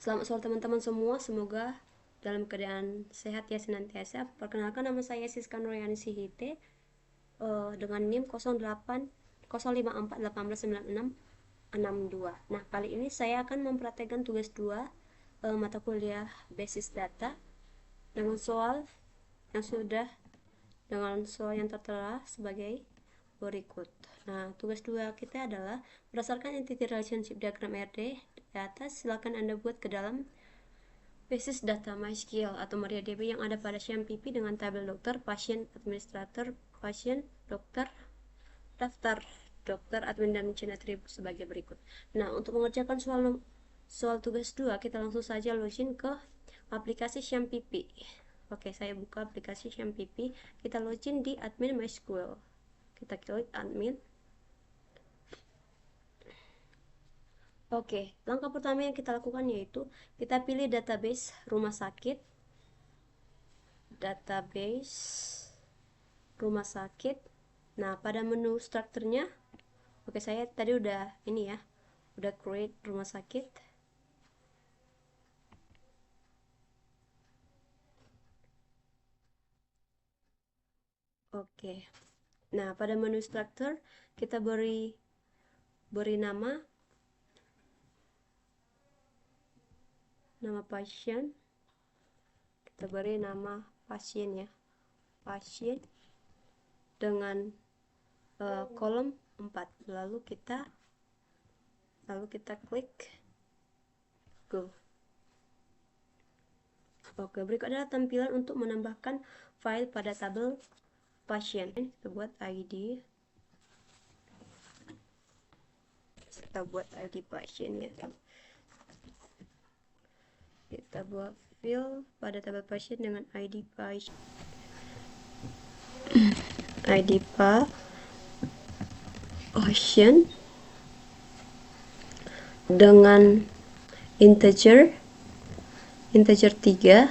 Selamat sore teman-teman semua, semoga dalam keadaan sehat ya senantiasa. Perkenalkan, nama saya Siska Nuryani Sihite, dengan NIM 08 1894 189662. Nah, kali ini saya akan mempraktekkan tugas 2 mata kuliah basis data dengan soal yang sudah dengan soal yang tertera sebagai berikut. Nah, tugas 2 kita adalah berdasarkan entity relationship diagram RD di atas, silakan Anda buat ke dalam basis data MySQL atau MariaDB yang ada pada SHAM-PP dengan tabel dokter, pasien, administrator, pasien, dokter, daftar dokter, admin, dan chain atribut sebagai berikut. Nah, untuk mengerjakan soal tugas 2, kita langsung saja login ke aplikasi SHAM-PP. Oke, saya buka aplikasi SHAM-PP. Kita login di admin MySQL. Kita klik admin. Oke, langkah pertama yang kita lakukan yaitu kita pilih database rumah sakit. Database rumah sakit. Nah, pada menu strukturnya, oke, saya tadi udah ini ya, udah create rumah sakit. Oke. Nah, pada menu struktur kita beri nama pasien. Kita beri nama pasien ya. Pasien dengan kolom 4. Lalu kita klik go. Oke, berikut adalah tampilan untuk menambahkan file pada tabel pasien. Kita buat ID. Pasien ya. Kita buat fill pada tabel pasien dengan ID pasien. ID pasien dengan integer 3,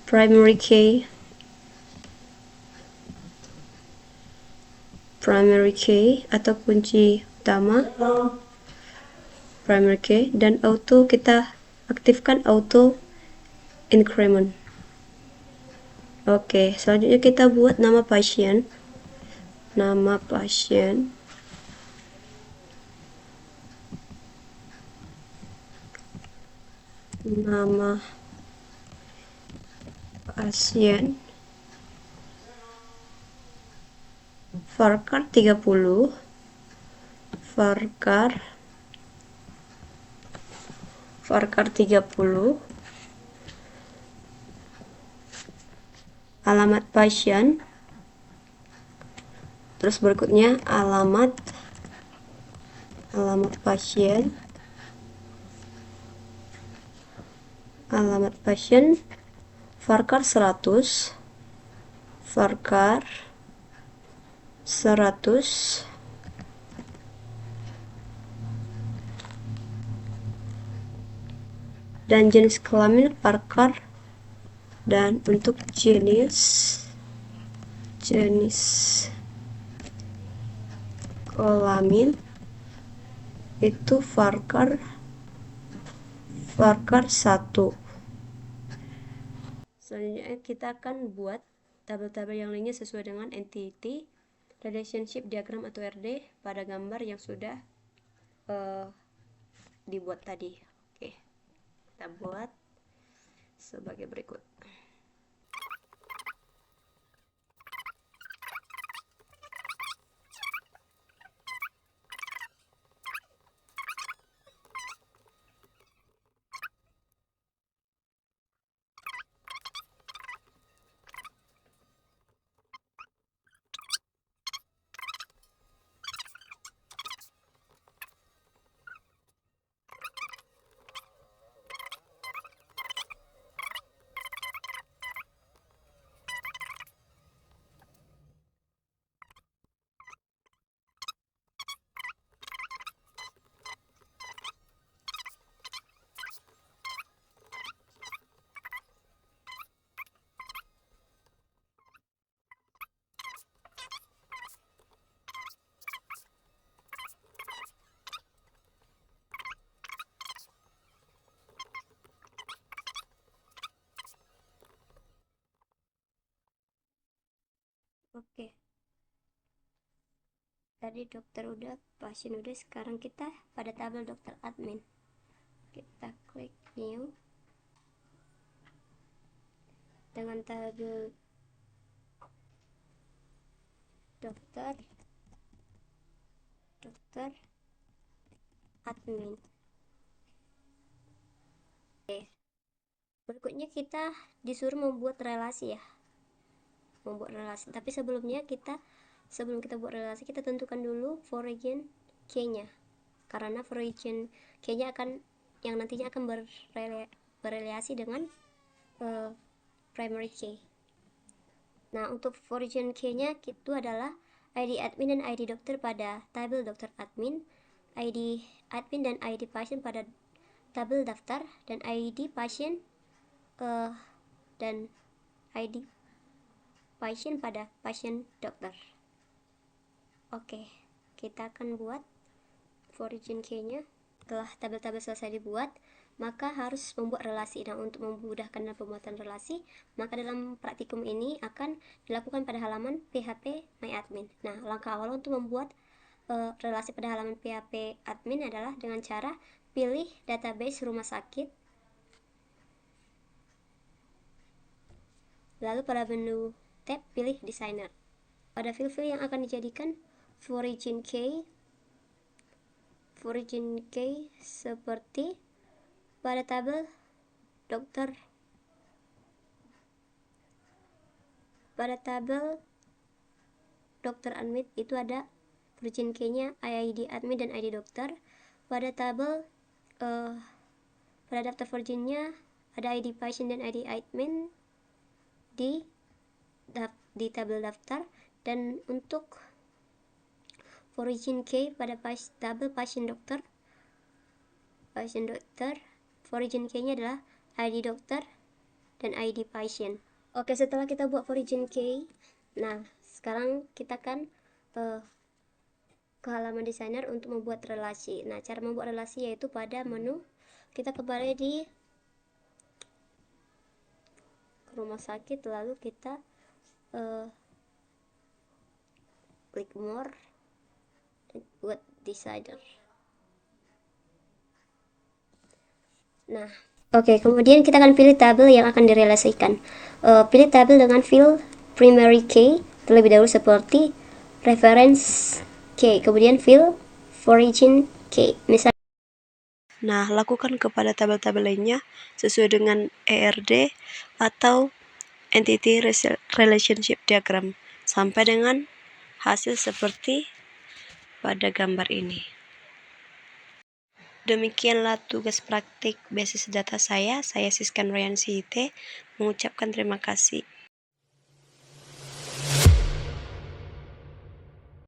primary key atau kunci utama, primary key, dan auto, kita aktifkan auto increment. Oke, selanjutnya kita buat nama pasien. Nama pasien varchar 30, alamat pasien, terus berikutnya alamat pasien, varchar 100, dan jenis kelamin varchar, dan untuk jenis kelamin itu varchar 1. Selanjutnya kita akan buat tabel-tabel yang lainnya sesuai dengan entity relationship diagram atau RD pada gambar yang sudah dibuat tadi. Oke, kita buat sebagai berikut. Tadi dokter udah, pasien udah, sekarang kita pada tabel dokter admin. Kita klik new dengan tabel dokter admin. Oke. Berikutnya kita disuruh membuat relasi ya. Tapi sebelum kita buat relasi, kita tentukan dulu for region key-nya. Karena for region key-nya yang nantinya akan berrelasi dengan primary key. Nah, untuk for region key-nya itu adalah ID admin dan ID dokter pada tabel dokter admin, ID admin dan ID pasien pada tabel daftar, dan ID pasien dan ID pasien pada pasien dokter. Oke, kita akan buat for region key-nya. Setelah tabel-tabel selesai dibuat, maka harus membuat relasi. Nah, untuk memudahkan dalam pembuatan relasi, maka dalam praktikum ini akan dilakukan pada halaman PHP My Admin. Nah, langkah awal untuk membuat relasi pada halaman PHP admin adalah dengan cara pilih database rumah sakit, lalu pada menu tab pilih designer. Pada field-field yang akan dijadikan for region key seperti pada tabel dokter, admin itu ada region key-nya ID admin dan ID dokter. Pada tabel pada daftar virgin-nya ada ID pasien dan ID admin di tabel daftar. Dan untuk for region key pada tabel pasien dokter, for region key-nya adalah ID dokter dan ID pasien. Oke, setelah kita buat for region key, nah sekarang kita kan ke halaman designer untuk membuat relasi. Nah, cara membuat relasi yaitu pada menu kita kembali di rumah sakit, lalu kita klik more dan buat designer. Nah, oke, kemudian kita akan pilih tabel yang akan direlasikan. Pilih tabel dengan field primary key terlebih dahulu seperti reference key, kemudian field origin key. Misalnya, nah, lakukan kepada tabel-tabel lainnya sesuai dengan ERD atau Entity Relationship Diagram sampai dengan hasil seperti pada gambar ini. Demikianlah tugas praktik basis data saya Siskan Royansi IT, mengucapkan terima kasih.